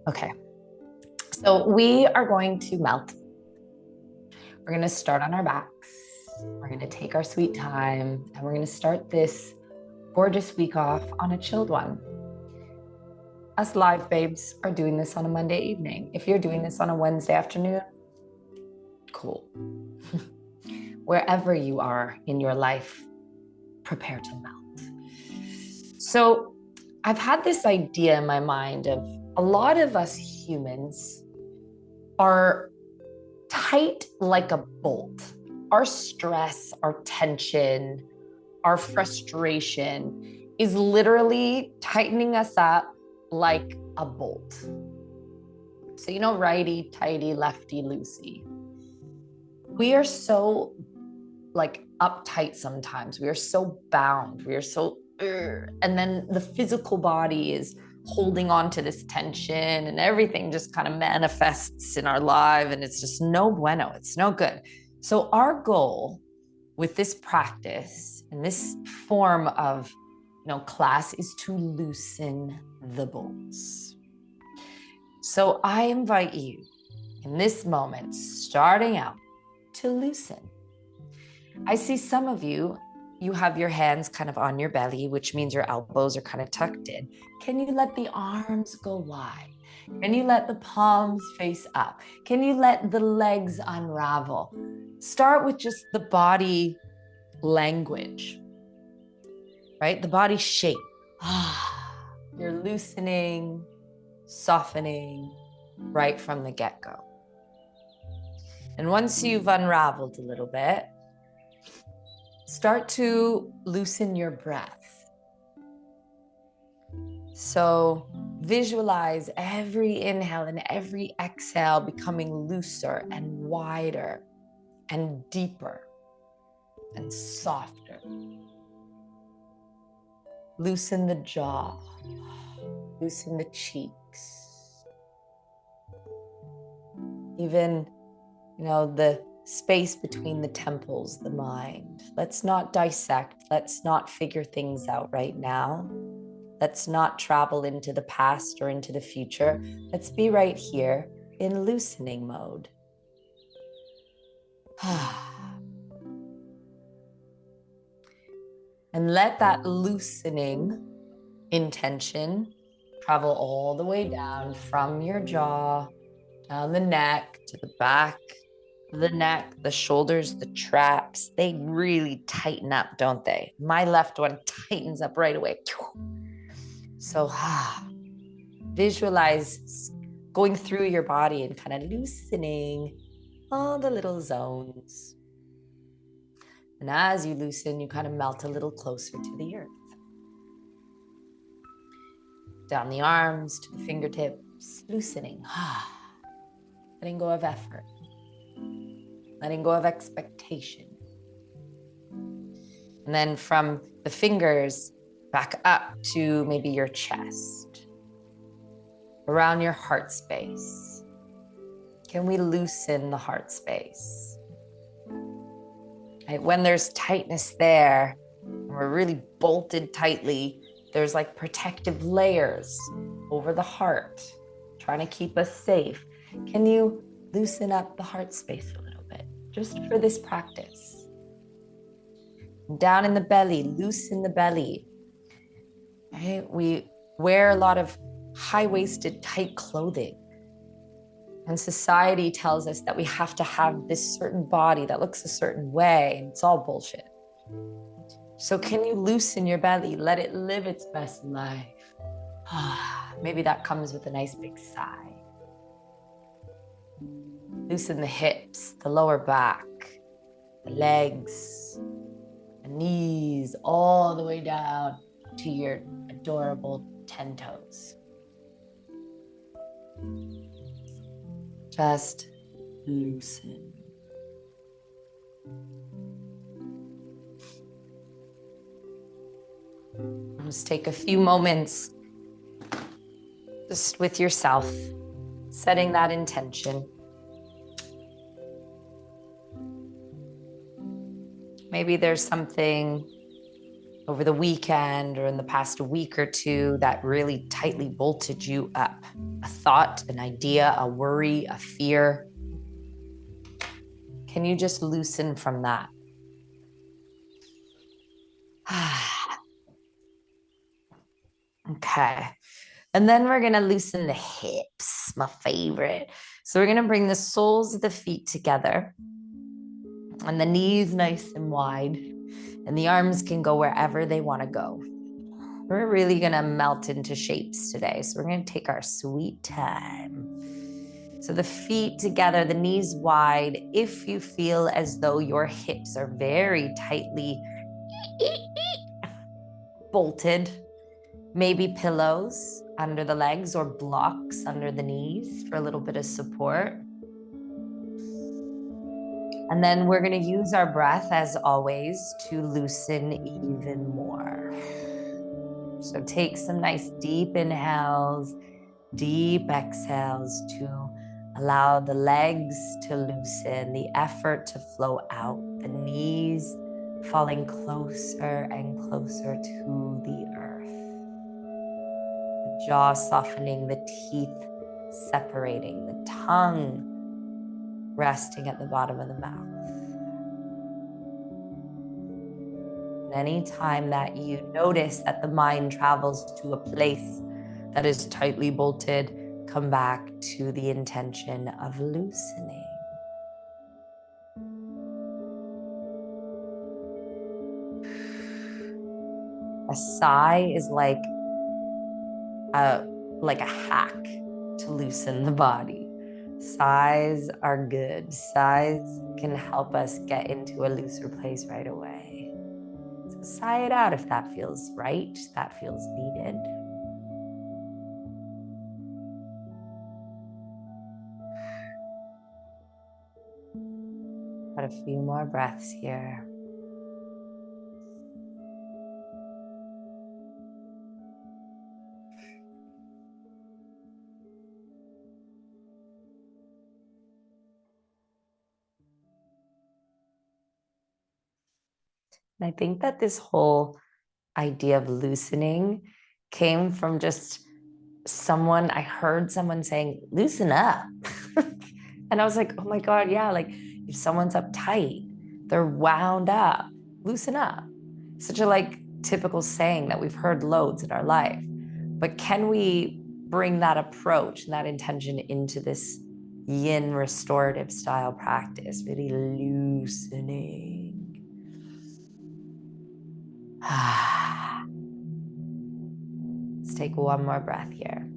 Okay, so we are going to melt. We're going to start on our backs. We're going to take our sweet time, and we're going to start this gorgeous week off on a chilled one. Us live babes are doing this on a Monday evening. If you're doing this on a Wednesday afternoon, cool. Wherever you are in your life, prepare to melt. So I've had this idea in my mind of a lot of us humans are tight like a bolt. Our stress, our tension, our frustration is literally tightening us up like a bolt. So, righty, tighty, lefty, loosey. We are so uptight sometimes. We are so bound. We are so, and then the physical body is holding on to this tension and everything just kind of manifests in our life. And it's just no bueno. It's no good. So our goal with this practice and this form of class is to loosen the bolts. So I invite you in this moment, starting out, to loosen. I see some of you have your hands kind of on your belly, which means your elbows are kind of tucked in. Can you let the arms go wide? Can you let the palms face up? Can you let the legs unravel? Start with just the body language, right? The body shape. You're loosening, softening right from the get-go. And once you've unraveled a little bit, start to loosen your breath. So visualize every inhale and every exhale becoming looser and wider and deeper and softer. Loosen the jaw, loosen the cheeks. Even, the space between the temples, the mind. Let's not dissect. Let's not figure things out right now. Let's not travel into the past or into the future. Let's be right here in loosening mode. And let that loosening intention travel all the way down from your jaw, down the neck, to the back of the neck, the shoulders, the traps. They really tighten up, don't they? My left one tightens up right away. So visualize going through your body and kind of loosening all the little zones. And as you loosen, you kind of melt a little closer to the earth. Down the arms to the fingertips, loosening. Letting go of effort. Letting go of expectation. And then from the fingers back up to maybe your chest, around your heart space. Can we loosen the heart space? Right? When there's tightness there, and we're really bolted tightly, there's like protective layers over the heart, trying to keep us safe. Can you loosen up the heart space a little bit, just for this practice? Down in the belly, loosen the belly. Right? We wear a lot of high-waisted, tight clothing. And society tells us that we have to have this certain body that looks a certain way, and it's all bullshit. So can you loosen your belly? Let it live its best life. Maybe that comes with a nice big sigh. Loosen the hips, the lower back, the legs, the knees, all the way down to your adorable 10 toes. Just loosen. Just take a few moments just with yourself, setting that intention. Maybe there's something over the weekend or in the past week or two that really tightly bolted you up? A thought, an idea, a worry, a fear? Can you just loosen from that? Okay. And then we're going to loosen the hips, my favorite. So we're going to bring the soles of the feet together and the knees nice and wide. And the arms can go wherever they want to go. We're really going to melt into shapes today. So we're going to take our sweet time. So the feet together, the knees wide. If you feel as though your hips are very tightly bolted, maybe pillows under the legs or blocks under the knees for a little bit of support. And then we're going to use our breath, as always, to loosen even more. So take some nice deep inhales, deep exhales to allow the legs to loosen, the effort to flow out, the knees falling closer and closer to the earth. The jaw softening, the teeth separating, the tongue resting at the bottom of the mouth. And anytime that you notice that the mind travels to a place that is tightly bolted, come back to the intention of loosening. A sigh is like a hack to loosen the body. Sighs are good. Sighs can help us get into a looser place right away. So sigh it out if that feels right, that feels needed. Got a few more breaths here. And I think that this whole idea of loosening came from just I heard someone saying, loosen up. And I was like, oh my God, yeah, like if someone's uptight, they're wound up, loosen up. Such a typical saying that we've heard loads in our life. But can we bring that approach and that intention into this yin restorative style practice, really loosening? Let's take one more breath here.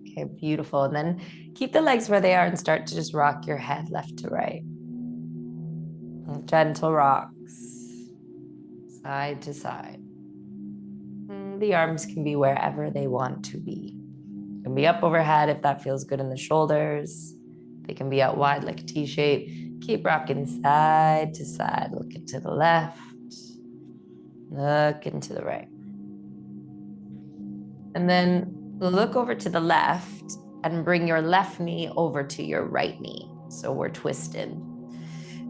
Okay, beautiful. And then keep the legs where they are and start to just rock your head left to right. Gentle rocks, side to side. The arms can be wherever they want to be. They can be up overhead if that feels good in the shoulders. They can be out wide like a T shape. Keep rocking side to side. Look into the left. Look into the right. And then look over to the left and bring your left knee over to your right knee. So we're twisted.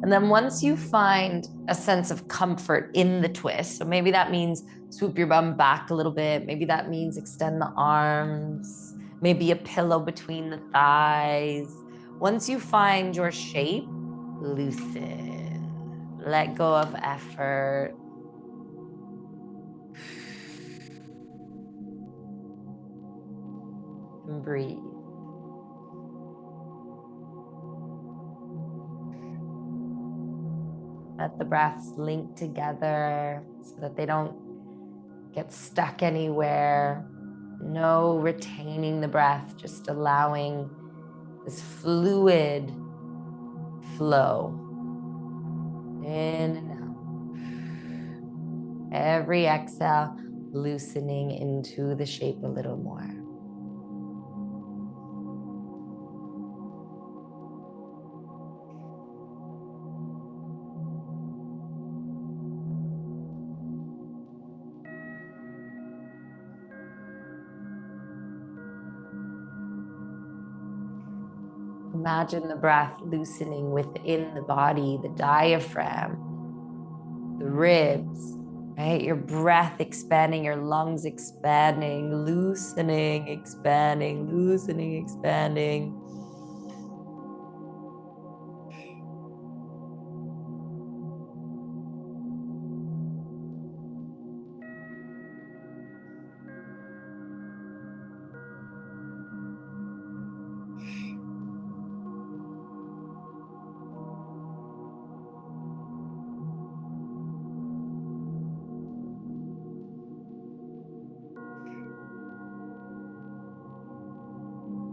And then once you find a sense of comfort in the twist, so maybe that means swoop your bum back a little bit. Maybe that means extend the arms, maybe a pillow between the thighs. Once you find your shape, loosen, let go of effort. And breathe. Let the breaths link together so that they don't get stuck anywhere. No retaining the breath, just allowing this fluid flow in and out. Every exhale, loosening into the shape a little more. Imagine the breath loosening within the body, the diaphragm, the ribs, right? Your breath expanding, your lungs expanding, loosening, expanding, loosening, expanding.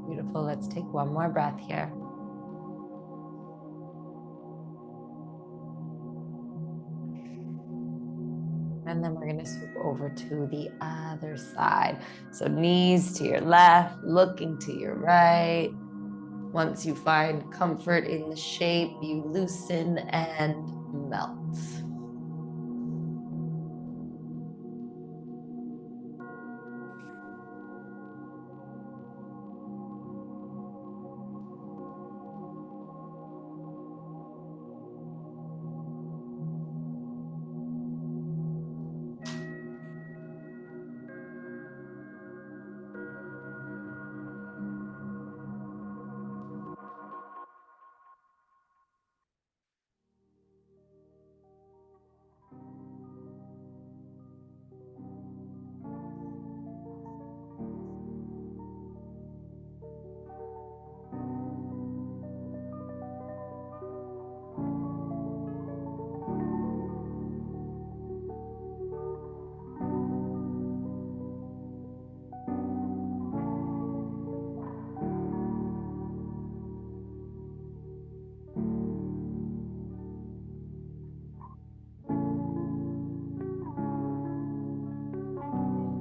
Beautiful. Let's take one more breath here. And then we're going to swoop over to the other side. So knees to your left, looking to your right. Once you find comfort in the shape, you loosen and melt.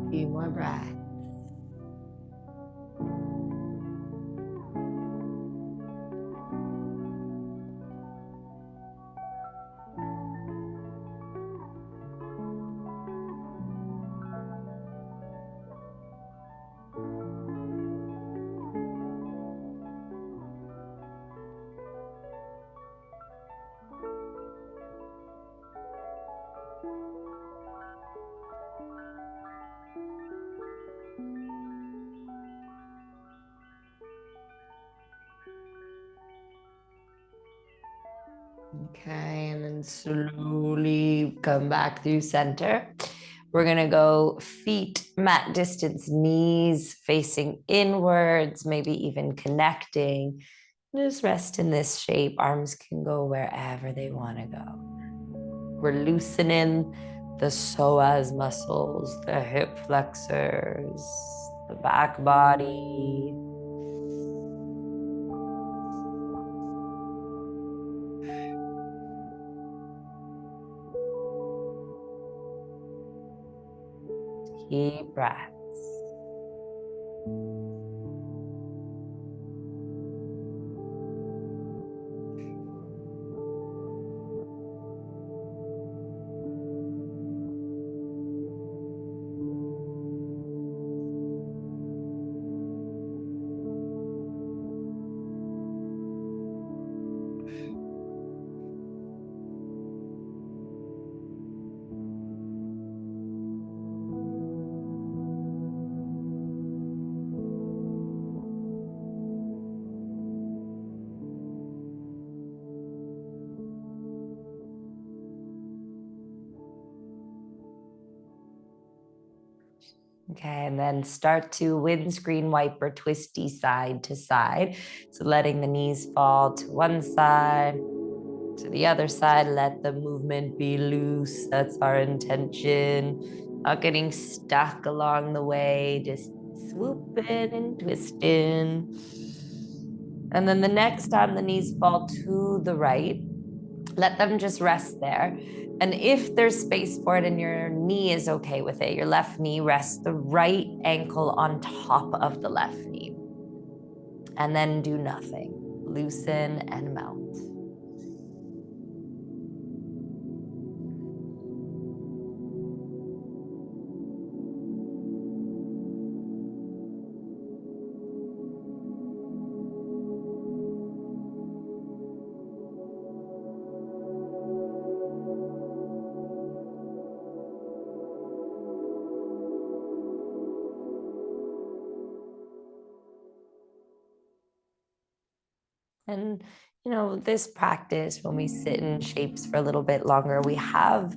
Few more breaths. Okay, and then slowly come back through center. We're gonna go feet mat distance, knees facing inwards, maybe even connecting. Just rest in this shape. Arms can go wherever they want to go. We're loosening the psoas muscles, the hip flexors, the back body. Deep breaths. Okay, and then start to windscreen wiper twisty side to side. So letting the knees fall to one side, to the other side. Let the movement be loose. That's our intention. Not getting stuck along the way, just swooping and twisting. And then the next time the knees fall to the right, let them just rest there. And if there's space for it and your knee is okay with it, your left knee rests the right ankle on top of the left knee. And then do nothing. Loosen and melt. And, this practice, when we sit in shapes for a little bit longer, we have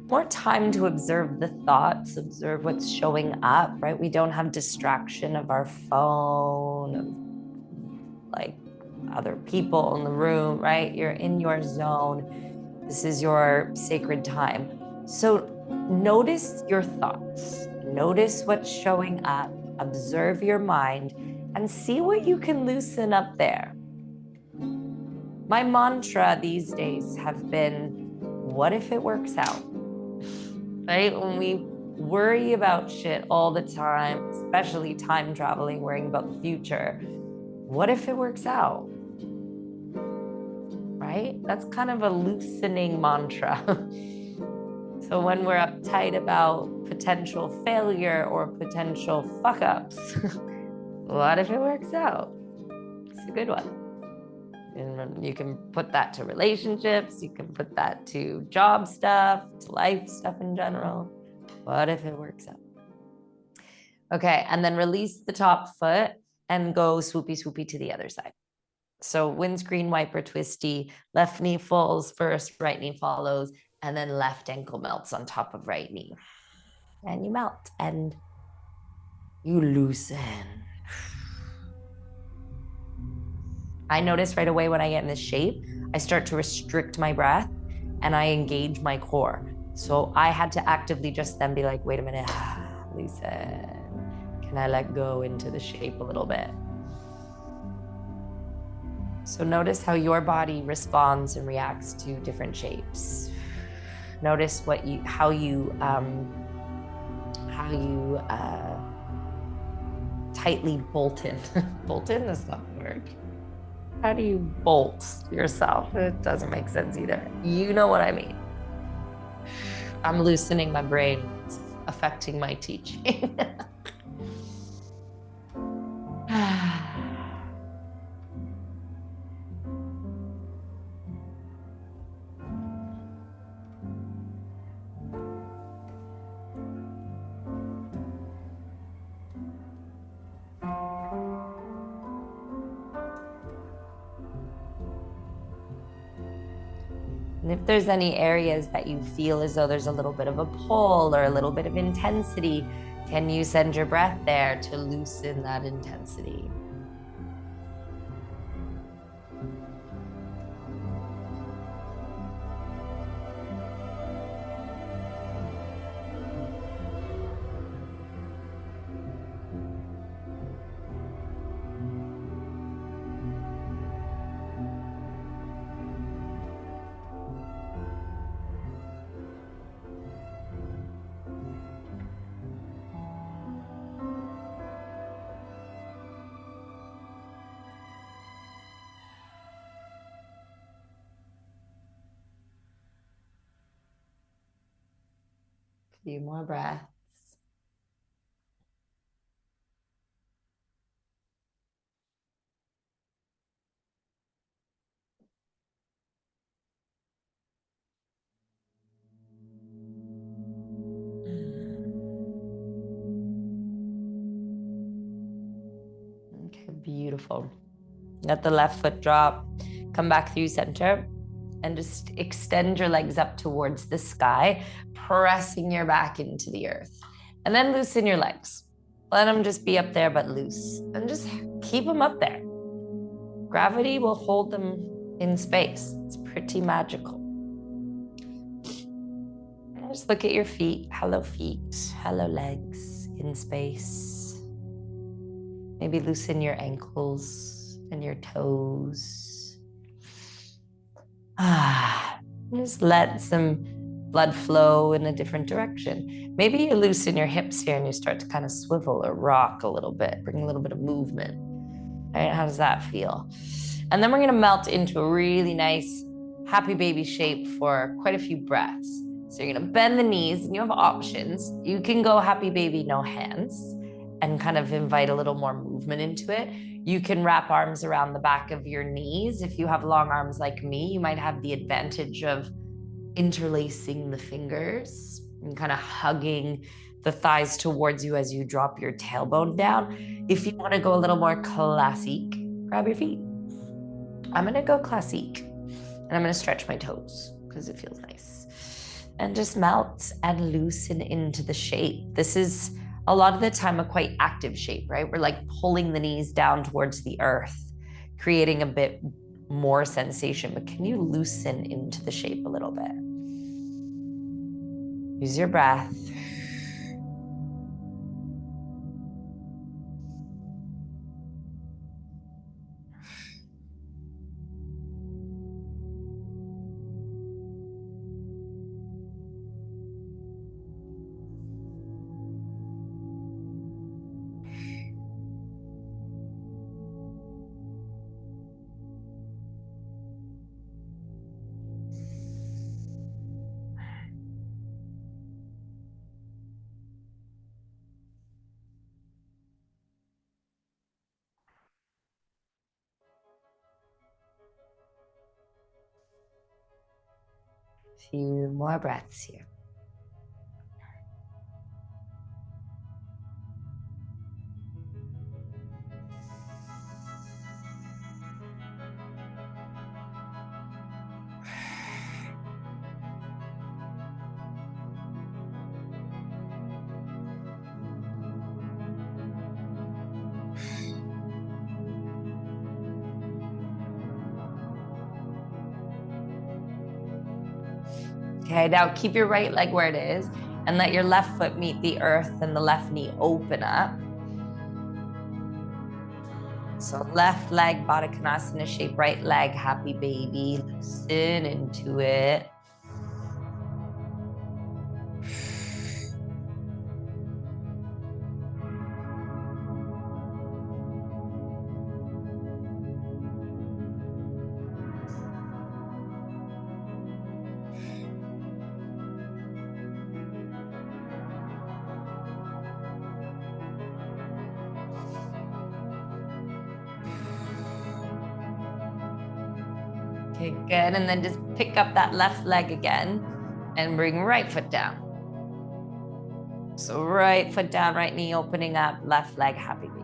more time to observe the thoughts, observe what's showing up, right? We don't have distraction of our phone, of like other people in the room, right? You're in your zone. This is your sacred time. So notice your thoughts, notice what's showing up, observe your mind, and see what you can loosen up there. My mantra these days have been, what if it works out? Right? When we worry about shit all the time, especially time traveling, worrying about the future, what if it works out? Right? That's kind of a loosening mantra. So when we're uptight about potential failure or potential fuck ups, what if it works out? It's a good one. And you can put that to relationships, you can put that to job stuff, to life stuff in general. What if it works out? Okay, and then release the top foot and go swoopy, swoopy to the other side. So windscreen wiper twisty, left knee falls first, right knee follows, and then left ankle melts on top of right knee. And you melt and you loosen. I notice right away when I get in this shape, I start to restrict my breath and I engage my core. So I had to actively just then be like, wait a minute, loosen. Can I let go into the shape a little bit? So notice how your body responds and reacts to different shapes. Notice how you tightly bolted. Bolted? That's not the word. How do you bolt yourself? It doesn't make sense either. You know what I mean. I'm loosening my brain. It's affecting my teaching. And if there's any areas that you feel as though there's a little bit of a pull or a little bit of intensity, can you send your breath there to loosen that intensity? A few more breaths. Okay, beautiful. Let the left foot drop. Come back through center and just extend your legs up towards the sky, pressing your back into the earth. And then loosen your legs. Let them just be up there, but loose. And just keep them up there. Gravity will hold them in space. It's pretty magical. And just look at your feet. Hello, feet. Hello, legs in space. Maybe loosen your ankles and your toes. Just let some blood flow in a different direction. Maybe you loosen your hips here and you start to kind of swivel or rock a little bit, bring a little bit of movement. All right, how does that feel? And then we're gonna melt into a really nice happy baby shape for quite a few breaths. So you're gonna bend the knees and you have options. You can go happy baby, no hands, and kind of invite a little more movement into it. You can wrap arms around the back of your knees. If you have long arms like me, you might have the advantage of interlacing the fingers and kind of hugging the thighs towards you as you drop your tailbone down. If you want to go a little more classic, grab your feet. I'm going to go classique, and I'm going to stretch my toes because it feels nice. And just melt and loosen into the shape. This is a lot of the time a quite active shape, right? We're like pulling the knees down towards the earth, creating a bit more sensation, but can you loosen into the shape a little bit? Use your breath. Few more breaths here. Okay, now keep your right leg where it is and let your left foot meet the earth and the left knee open up. So left leg, Baddha Konasana shape, right leg, happy baby. Loosen into it. Okay, good. And then just pick up that left leg again and bring right foot down. So right foot down, right knee opening up, left leg, happy baby.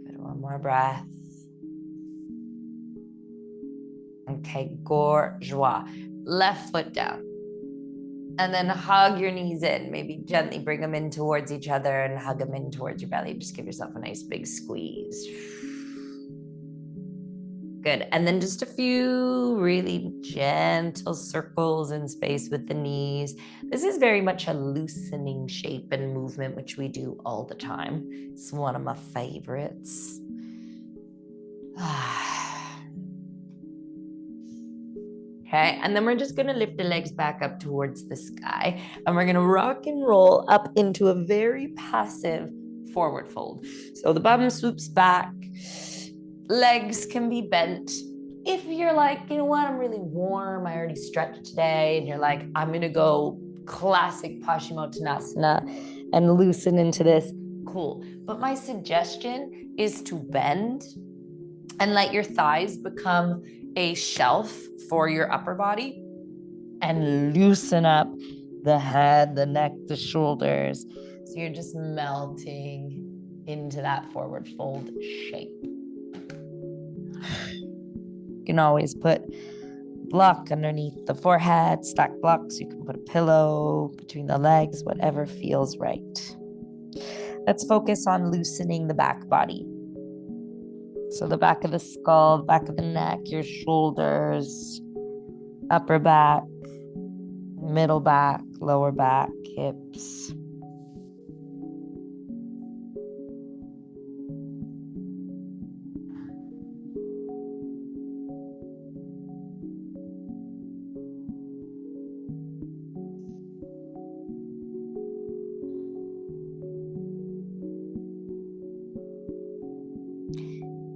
Good, one more breath. Okay, gorgeous. Left foot down. And then hug your knees in. Maybe gently bring them in towards each other and hug them in towards your belly. Just give yourself a nice big squeeze. Good. And then just a few really gentle circles in space with the knees. This is very much a loosening shape and movement, which we do all the time. It's one of my favorites. Okay, and then we're just gonna lift the legs back up towards the sky, and we're gonna rock and roll up into a very passive forward fold. So the bum swoops back, legs can be bent. If you're like, you know what, I'm really warm, I already stretched today, and you're like, I'm gonna go classic Paschimottanasana and loosen into this, cool. But my suggestion is to bend and let your thighs become a shelf for your upper body and loosen up the head, the neck, the shoulders. So you're just melting into that forward fold shape. You can always put block underneath the forehead, stack blocks. You can put a pillow between the legs, whatever feels right. Let's focus on loosening the back body. So the back of the skull, the back of the neck, your shoulders, upper back, middle back, lower back, hips.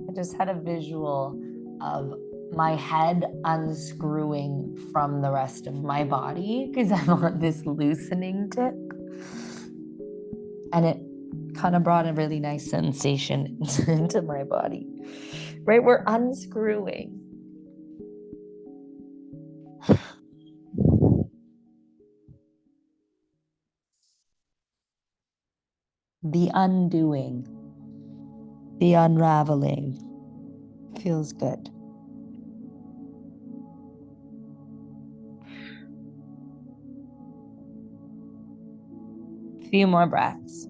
I just had a visual of my head unscrewing from the rest of my body because I'm on this loosening tip. And it kind of brought a really nice sensation into my body, right? We're unscrewing. The undoing, the unraveling feels good. A few more breaths.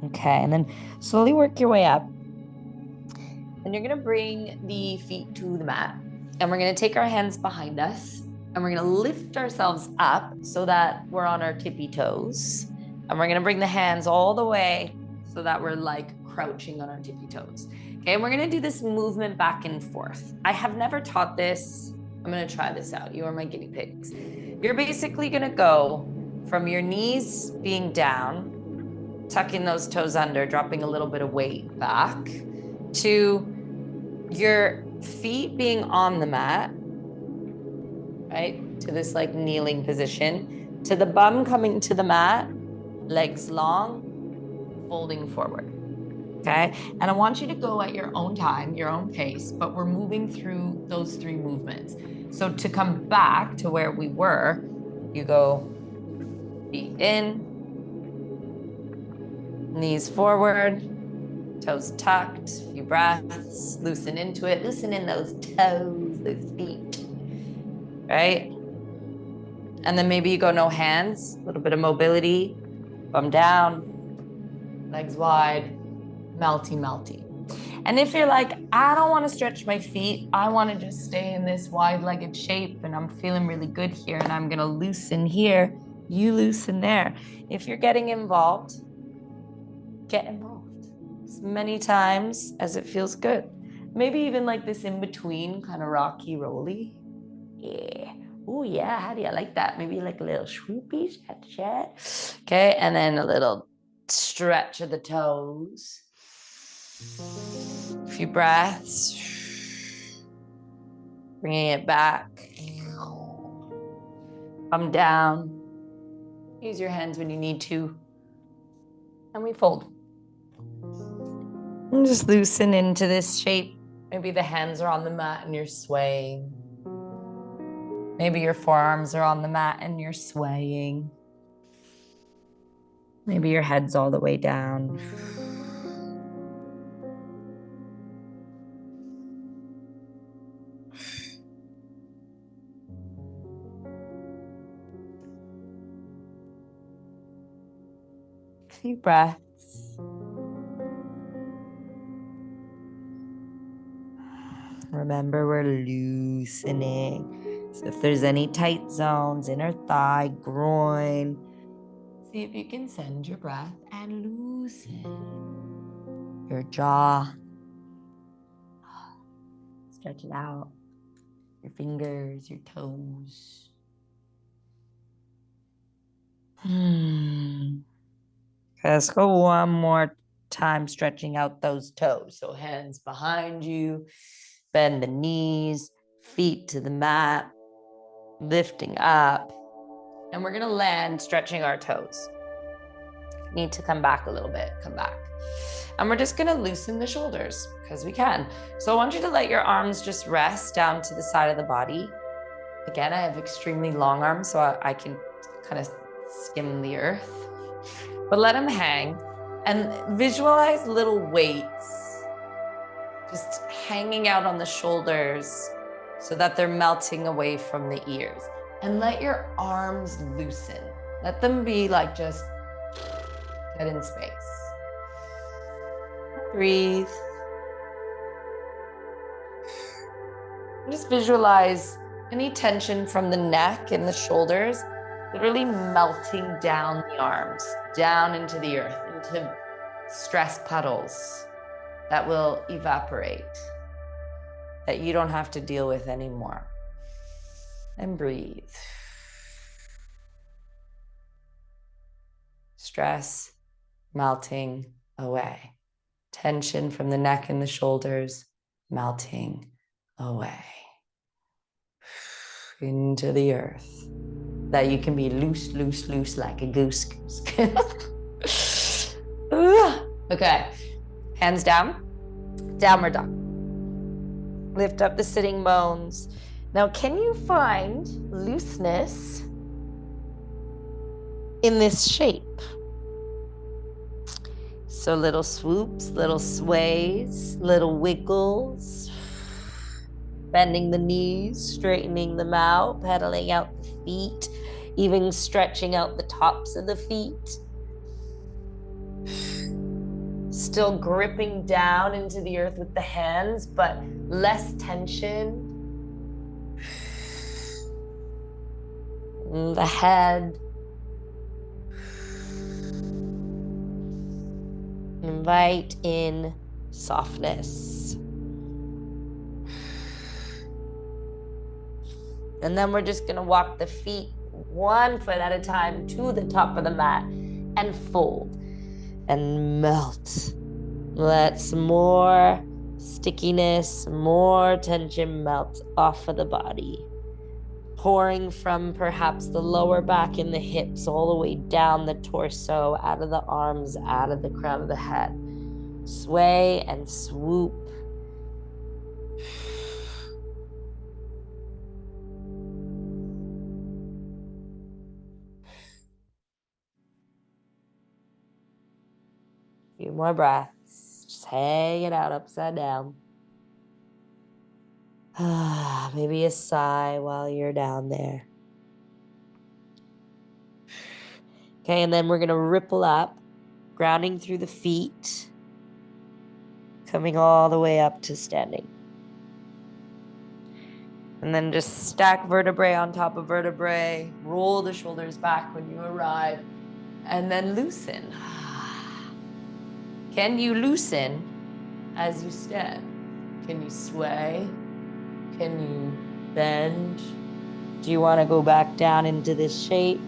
Okay, and then slowly work your way up. And you're gonna bring the feet to the mat. And we're gonna take our hands behind us and we're gonna lift ourselves up so that we're on our tippy toes. And we're gonna bring the hands all the way so that we're like crouching on our tippy toes. Okay, and we're gonna do this movement back and forth. I have never taught this. I'm gonna try this out. You are my guinea pigs. You're basically gonna go from your knees being down, tucking those toes under, dropping a little bit of weight back, to your feet being on the mat, right? To this like kneeling position, to the bum coming to the mat, legs long, folding forward. Okay. And I want you to go at your own time, your own pace, but we're moving through those three movements. So to come back to where we were, you go feet in, knees forward, toes tucked, a few breaths, loosen into it, loosen in those toes, those feet, right? And then maybe you go no hands, a little bit of mobility, bum down, legs wide, melty, melty. And if you're like, I don't want to stretch my feet, I want to just stay in this wide-legged shape and I'm feeling really good here and I'm going to loosen here, you loosen there. If you're getting involved, get involved as many times as it feels good. Maybe even like this in between kind of rocky rolly. Yeah. Oh yeah, how do you like that? Maybe like a little swoopy, stretch. Okay, and then a little stretch of the toes. A few breaths. Bringing it back. Come down. Use your hands when you need to. And we fold. And just loosen into this shape. Maybe the hands are on the mat and you're swaying. Maybe your forearms are on the mat and you're swaying. Maybe your head's all the way down. A few breaths. Remember, we're loosening. So if there's any tight zones, inner thigh, groin, see if you can send your breath and loosen your jaw. Stretch it out. Your fingers, your toes. Let's go one more time, stretching out those toes. So hands behind you, bend the knees, feet to the mat, lifting up. And we're gonna land stretching our toes. Need to come back a little bit, come back. And we're just gonna loosen the shoulders because we can. So I want you to let your arms just rest down to the side of the body. Again, I have extremely long arms, so I can kind of skim the earth. But let them hang and visualize little weights just hanging out on the shoulders so that they're melting away from the ears. And let your arms loosen. Let them be like just get in space. Breathe. Just visualize any tension from the neck and the shoulders literally melting down the arms, down into the earth, into stress puddles that will evaporate. that you don't have to deal with anymore. And breathe. Stress melting away. Tension from the neck and the shoulders melting away. Into the earth. That you can be loose, loose, loose like a goose. Okay, hands down, downward dog. Lift up the sitting bones. Now, can you find looseness in this shape? So little swoops, little sways, little wiggles, bending the knees, straightening them out, pedaling out the feet, even stretching out the tops of the feet. Still gripping down into the earth with the hands, but less tension. The head. Invite in softness. And then we're just gonna walk the feet 1 foot at a time to the top of the mat and fold and melt. Let some more stickiness, more tension melt off of the body. Pouring from perhaps the lower back and the hips all the way down the torso, out of the arms, out of the crown of the head. Sway and swoop. A few more breaths. Just hang it out upside down. Maybe a sigh while you're down there. Okay, and then we're gonna ripple up, grounding through the feet, coming all the way up to standing. And then just stack vertebrae on top of vertebrae, roll the shoulders back when you arrive, and then loosen. Can you loosen as you stand? Can you sway? Can you bend? Do you want to go back down into this shape?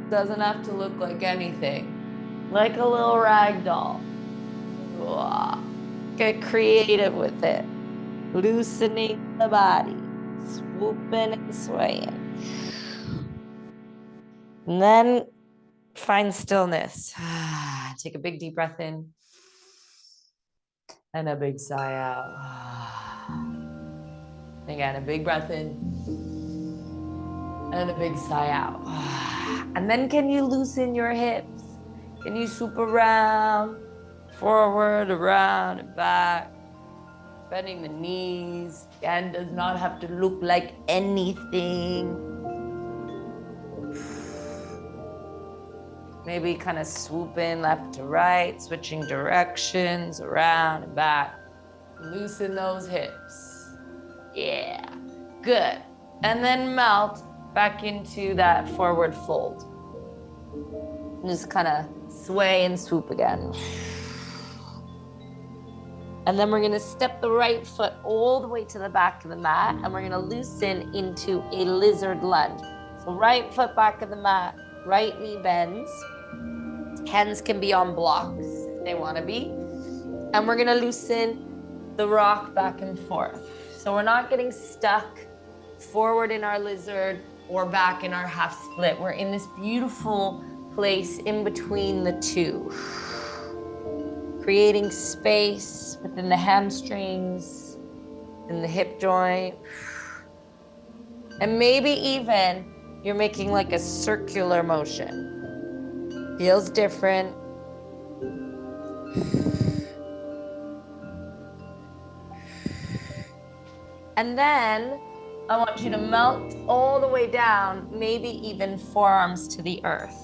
Doesn't have to look like anything. Like a little rag doll. Get creative with it. Loosening the body. Swooping and swaying. And then find stillness. Take a big deep breath in. And a big sigh out. Again, a big breath in. And a big sigh out. And then can you loosen your hips? Can you swoop around, forward, around, and back? Bending the knees. Again, does not have to look like anything. Maybe kind of swooping left to right, switching directions, around and back. Loosen those hips. Yeah, good. And then melt back into that forward fold. Just kind of sway and swoop again. And then we're gonna step the right foot all the way to the back of the mat, and we're gonna loosen into a lizard lunge. So right foot back of the mat, right knee bends. Hands can be on blocks if they wanna be. And we're gonna loosen the rock back and forth. So we're not getting stuck forward in our lizard or back in our half split. We're in this beautiful place in between the two. Creating space within the hamstrings, in the hip joint. And maybe even you're making like a circular motion. Feels different. And then I want you to melt all the way down, maybe even forearms to the earth.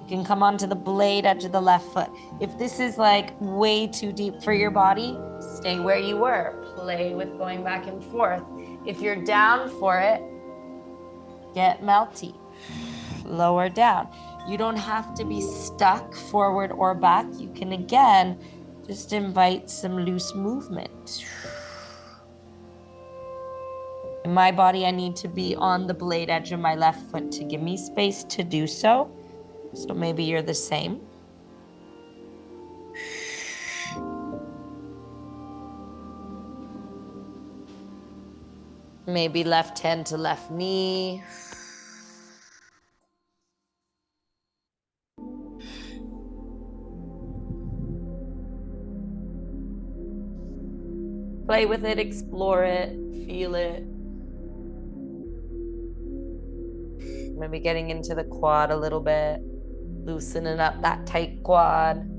You can come onto the blade edge of the left foot. If this is like way too deep for your body, stay where you were. Play with going back and forth. If you're down for it, get melty. Lower down. You don't have to be stuck forward or back. You can again just invite some loose movement. In my body, I need to be on the blade edge of my left foot to give me space to do so. So maybe you're the same. Maybe left hand to left knee. Play with it, explore it, feel it. Maybe getting into the quad a little bit, loosening up that tight quad.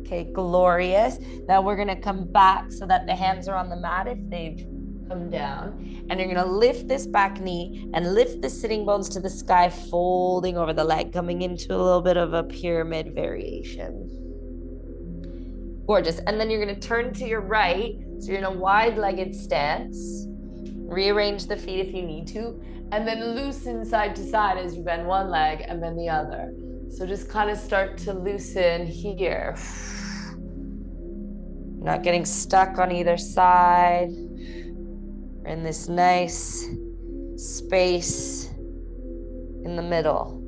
Okay, glorious. Now we're gonna come back so that the hands are on the mat if they've come down. And you're gonna lift this back knee and lift the sitting bones to the sky, folding over the leg, coming into a little bit of a pyramid variation. Gorgeous. And then you're gonna turn to your right. So you're in a wide-legged stance. Rearrange the feet if you need to, and then loosen side to side as you bend one leg and then the other. So just kind of start to loosen here. Not getting stuck on either side. We're in this nice space in the middle.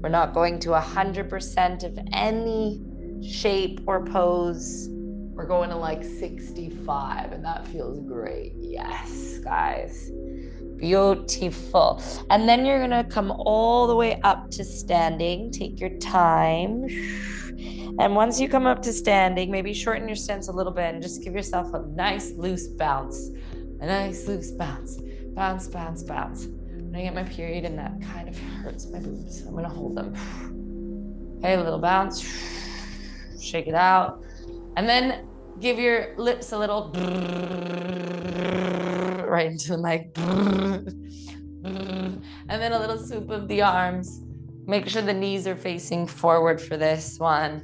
We're not going to 100% of any shape or pose. We're going to like 65, and that feels great. Yes, guys. Beautiful. And then you're gonna come all the way up to standing. Take your time. And once you come up to standing, maybe shorten your stance a little bit and just give yourself a nice loose bounce. A nice loose bounce. Bounce, bounce, bounce. When I get my period and that kind of hurts my boobs, I'm gonna hold them. Okay, a little bounce. Shake it out. And then give your lips a little right into the mic. And then a little swoop of the arms. Make sure the knees are facing forward for this one.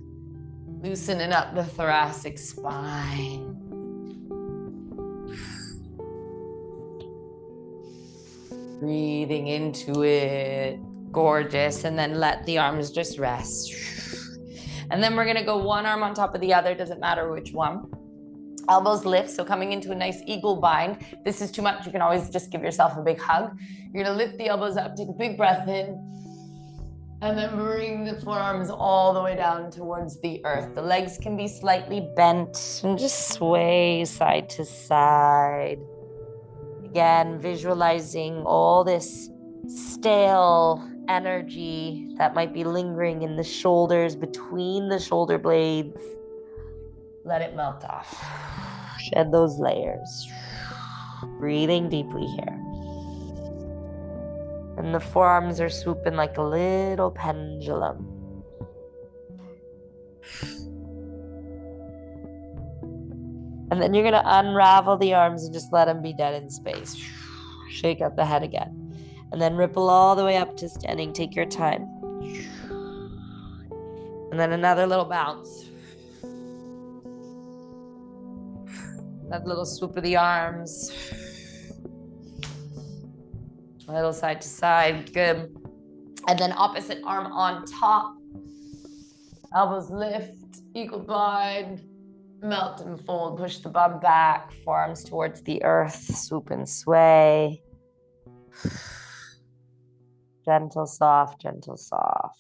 Loosening up the thoracic spine. Breathing into it. Gorgeous. And then let the arms just rest. And then we're gonna go one arm on top of the other, doesn't matter which one. Elbows lift, so coming into a nice eagle bind. If this is too much, you can always just give yourself a big hug. You're gonna lift the elbows up, take a big breath in, and then bring the forearms all the way down towards the earth. The legs can be slightly bent and just sway side to side. Again, visualizing all this stale energy that might be lingering in the shoulders, between the shoulder blades. Let it melt off. Shed those layers. Breathing deeply here. And the forearms are swooping like a little pendulum. And then you're gonna unravel the arms and just let them be dead in space. Shake out the head again. And then ripple all the way up to standing. Take your time. And then another little bounce. That little swoop of the arms. A little side to side, good. And then opposite arm on top. Elbows lift, eagle bind, melt and fold, push the bum back, forearms towards the earth, swoop and sway. Gentle, soft, gentle, soft.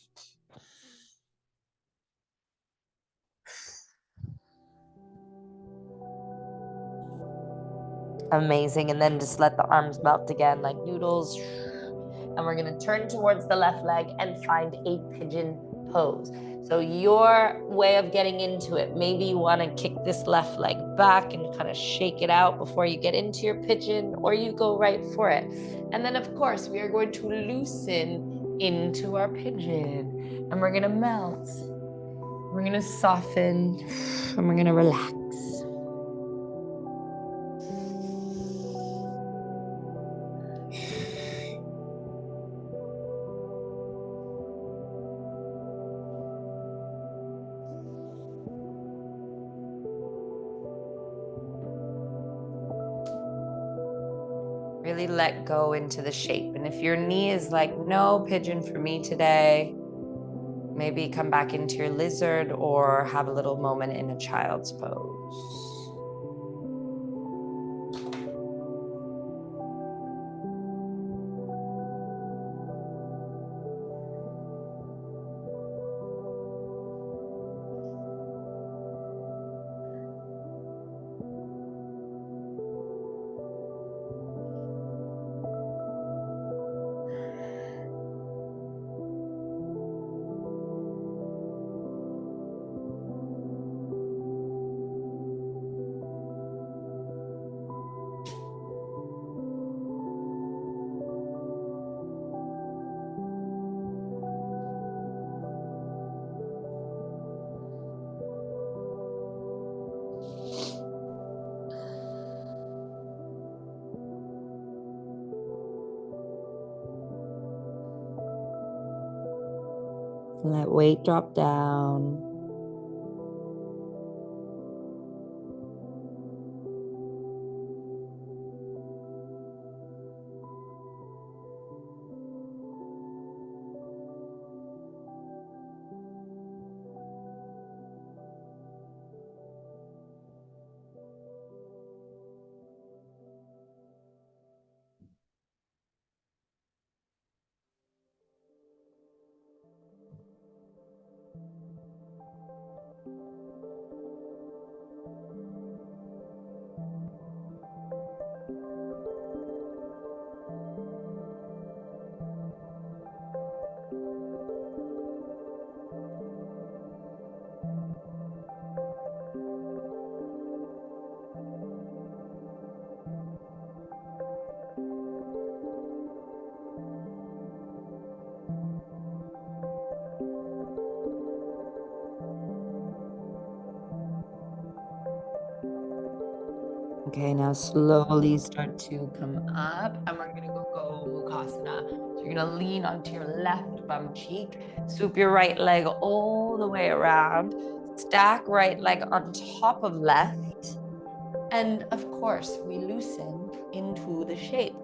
Amazing. And then just let the arms melt again like noodles. And we're gonna turn towards the left leg and find a pigeon pose. So your way of getting into it, maybe you wanna kick this left leg back and kind of shake it out before you get into your pigeon, or you go right for it. And then of course, we are going to loosen into our pigeon and we're gonna melt. We're gonna soften and we're gonna relax. Really let go into the shape. And if your knee is like, no pigeon for me today, maybe come back into your lizard or have a little moment in a child's pose. Let weight drop down. Okay, now slowly start to come up and we're gonna go Mukasana. So you're gonna lean onto your left bum cheek, swoop your right leg all the way around, stack right leg on top of left, and of course, we loosen into the shape.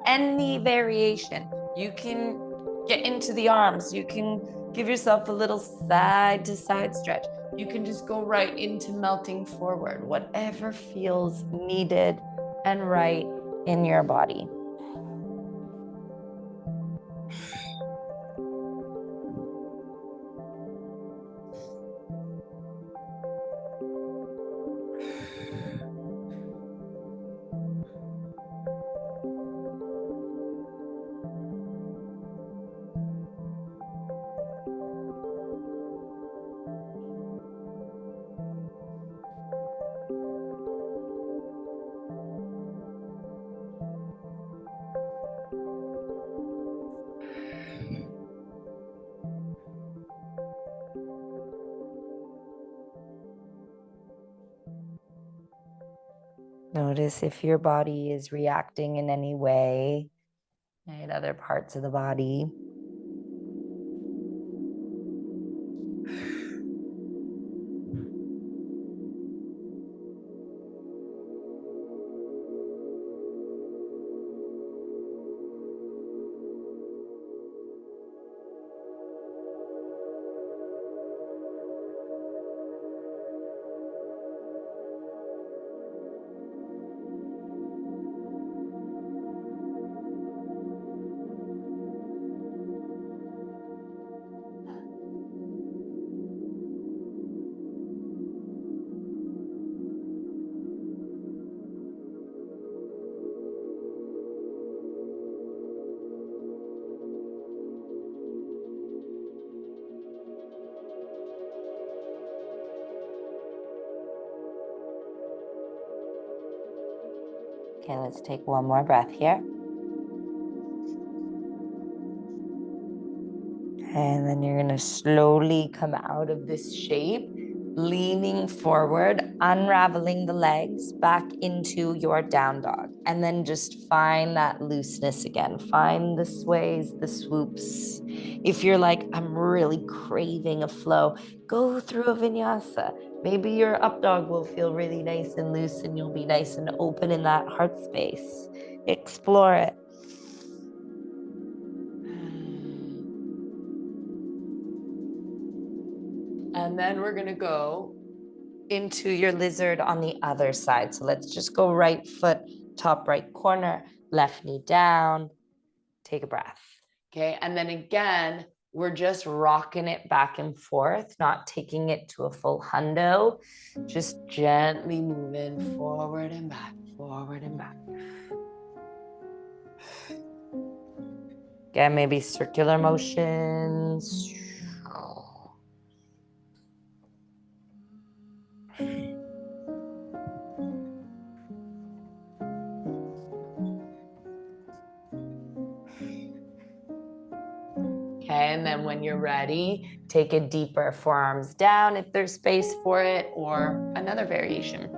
Any variation, you can get into the arms, you can give yourself a little side to side stretch. You can just go right into melting forward, whatever feels needed and right in your body. Notice if your body is reacting in any way, right? Other parts of the body. Okay, let's take one more breath here. And then you're gonna slowly come out of this shape, leaning forward, unraveling the legs back into your down dog. And then just find that looseness again. Find the sways, the swoops. If you're like, I'm really craving a flow, go through a vinyasa. Maybe your up dog will feel really nice and loose and you'll be nice and open in that heart space. Explore it. And then we're gonna go into your lizard on the other side. So let's just go right foot, top right corner, left knee down. Take a breath. Okay, and then again, we're just rocking it back and forth, not taking it to a full hundo, just gently moving forward and back, forward and back. Again, maybe circular motions. Okay, and then when you're ready, take a deeper forearms down if there's space for it, or another variation.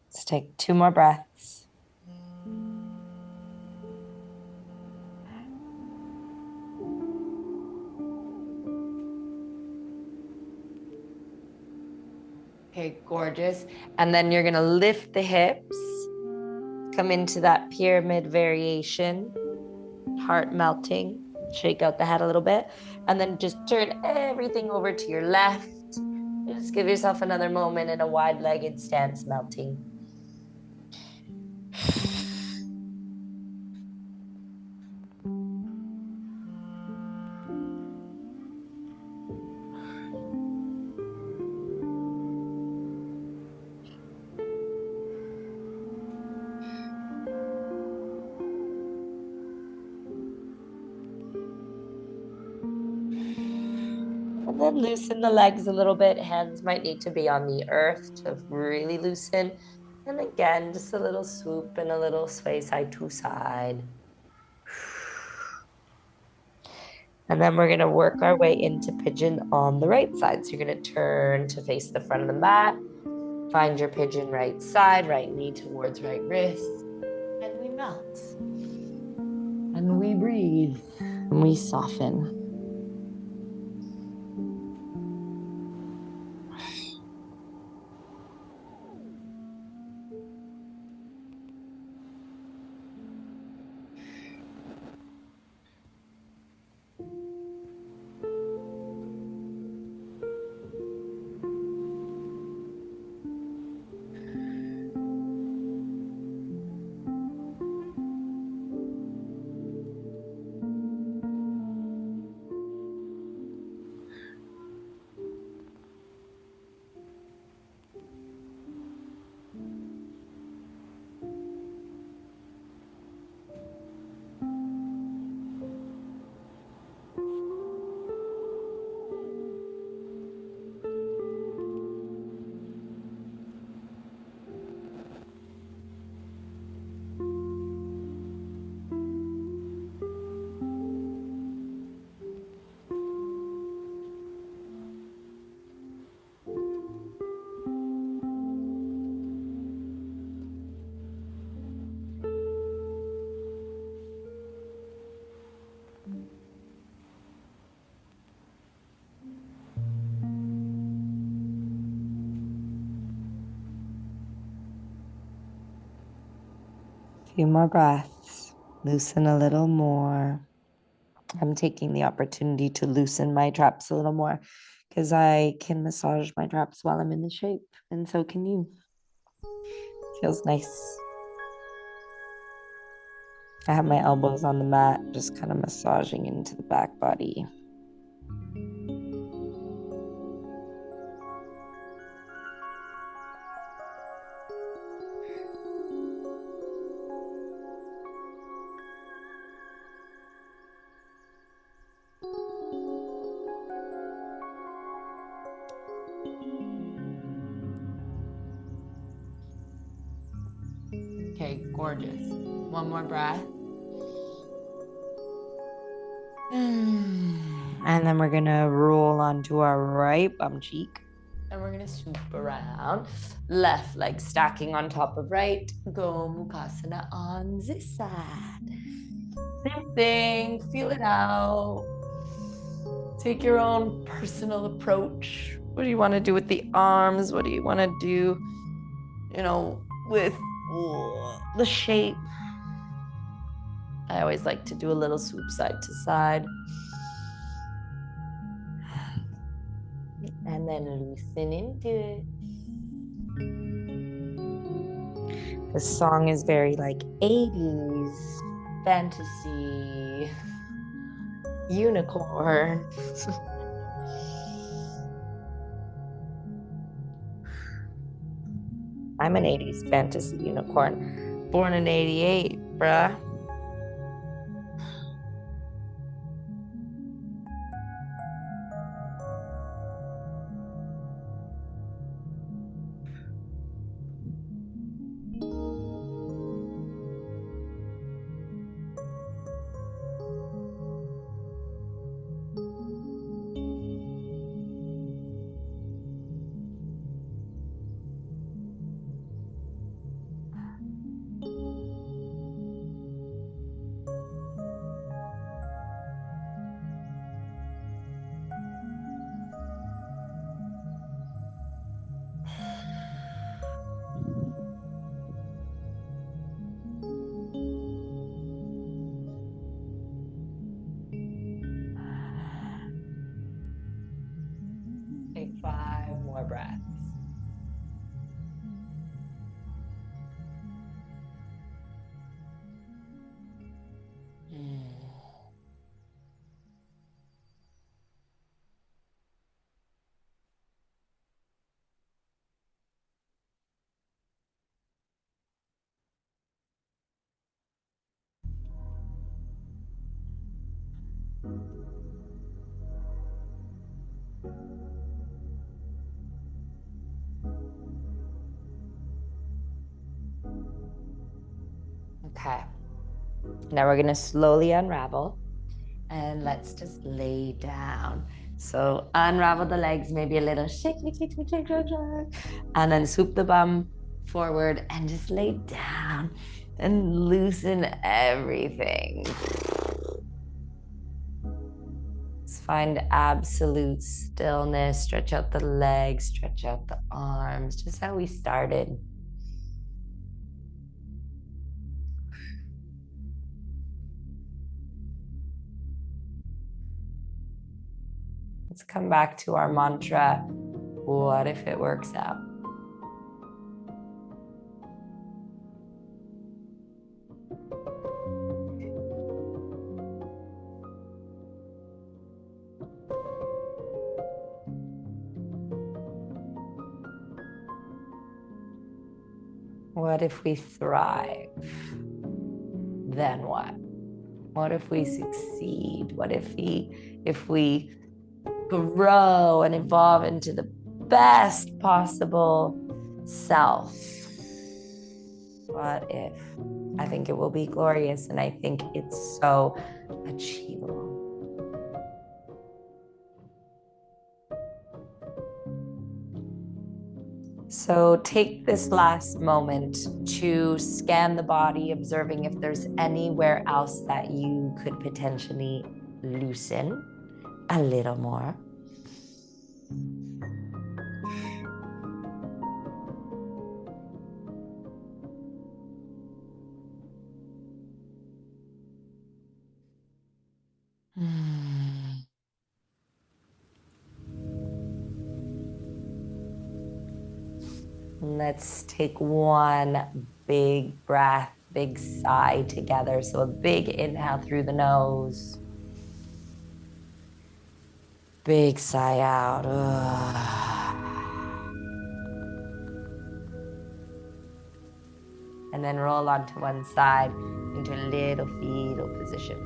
Let's take 2 more breaths. Okay, gorgeous. And then you're gonna lift the hips, come into that pyramid variation, heart melting, shake out the head a little bit, and then just turn everything over to your left. Just give yourself another moment in a wide-legged stance, melting. And then loosen the legs a little bit. Hands might need to be on the earth to really loosen. And again, just a little swoop and a little sway side to side. And then we're going to work our way into pigeon on the right side. So you're going to turn to face the front of the mat. Find your pigeon right side, right knee towards right wrist. And we melt. And we breathe. And we soften. Few more breaths. Loosen a little more. I'm taking the opportunity to loosen my traps a little more because I can massage my traps while I'm in the shape, and so can you. Feels nice. I have my elbows on the mat, just kind of massaging into the back body. Okay, gorgeous. One more breath. And then we're gonna roll onto our right bum cheek. And we're gonna swoop around. Left leg stacking on top of right. Go Mukasana on this side. Same thing, feel it out. Take your own personal approach. What do you want to do with the arms? What do you want to do, with the shape? I always like to do a little swoop side to side. And then loosen into it. This song is very like 80s fantasy unicorn. I'm an 80s fantasy unicorn. Born in 88, bruh. Take 5 more breaths. Okay. Now we're going to slowly unravel and let's just lay down. So unravel the legs, maybe a little shake, and then swoop the bum forward and just lay down and loosen everything. Let's find absolute stillness. Stretch out the legs, stretch out the arms, just how we started. Let's come back to our mantra. What if it works out? What if we thrive? Then what? What if we succeed? What if we grow and evolve into the best possible self? What if? I think it will be glorious, and I think it's so achievable. So take this last moment to scan the body, observing if there's anywhere else that you could potentially loosen a little more. Let's take one big breath, big sigh together. So a big inhale through the nose. Big sigh out. And then roll onto one side into a little fetal position.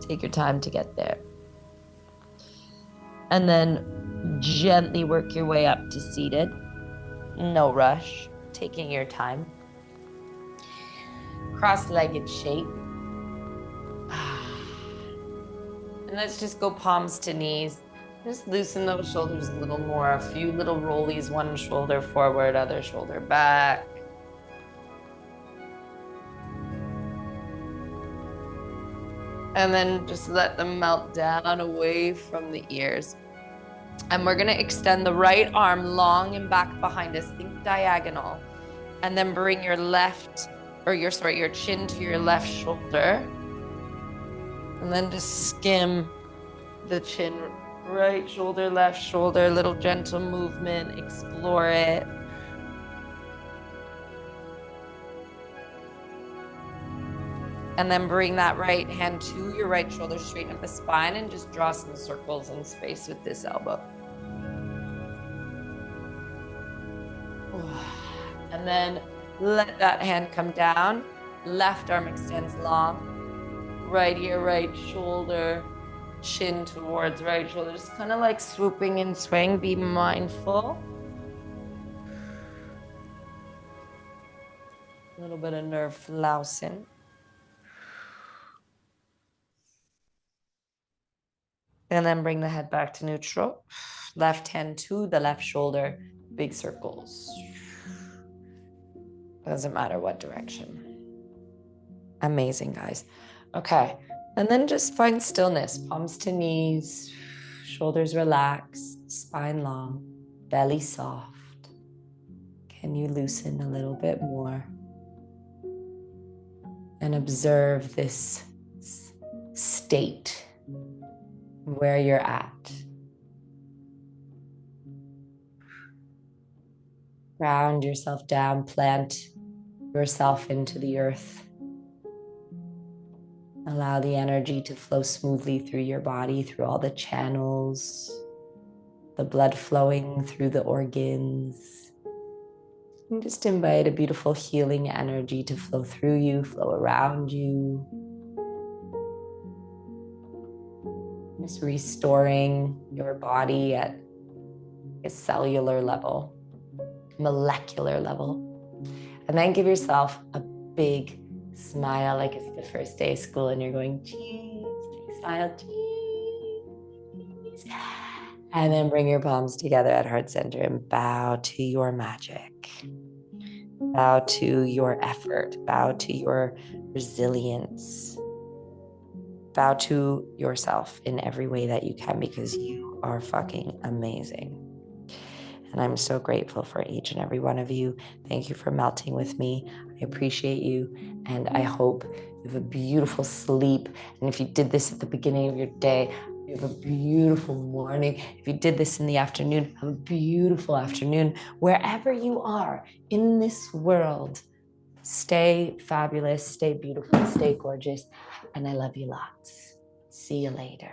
Take your time to get there. And then gently work your way up to seated. No rush, taking your time. cross-legged shape. And let's just go palms to knees. Just loosen those shoulders a little more. A few little rollies, one shoulder forward, other shoulder back. And then just let them melt down away from the ears. And we're gonna extend the right arm long and back behind us. Think diagonal. And then bring your your chin to your left shoulder. And then just skim the chin, right shoulder, left shoulder, little gentle movement, explore it. And then bring that right hand to your right shoulder, straighten up the spine, and just draw some circles in space with this elbow. And then let that hand come down. Left arm extends long. Right ear, right shoulder, chin towards right shoulder. Just kind of like swooping and swaying. Be mindful. A little bit of nerve flausing. And then bring the head back to neutral. Left hand to the left shoulder. Big circles. Doesn't matter what direction. Amazing, guys. Okay. And then just find stillness. Palms to knees. Shoulders relaxed. Spine long. Belly soft. Can you loosen a little bit more? And observe this state where you're at. Ground yourself down, plant yourself into the earth. Allow the energy to flow smoothly through your body, through all the channels, the blood flowing through the organs. And just invite a beautiful healing energy to flow through you, flow around you. Just restoring your body at a cellular level, molecular level. And then give yourself a big smile like it's the first day of school and you're going, cheese, big smile, cheese. And then bring your palms together at heart center and bow to your magic. Bow to your effort. Bow to your resilience. Bow to yourself in every way that you can because you are fucking amazing. And I'm so grateful for each and every one of you. Thank you for melting with me. I appreciate you. And I hope you have a beautiful sleep. And if you did this at the beginning of your day, you have a beautiful morning. If you did this in the afternoon, have a beautiful afternoon. Wherever you are in this world, stay fabulous, stay beautiful, stay gorgeous. And I love you lots. See you later.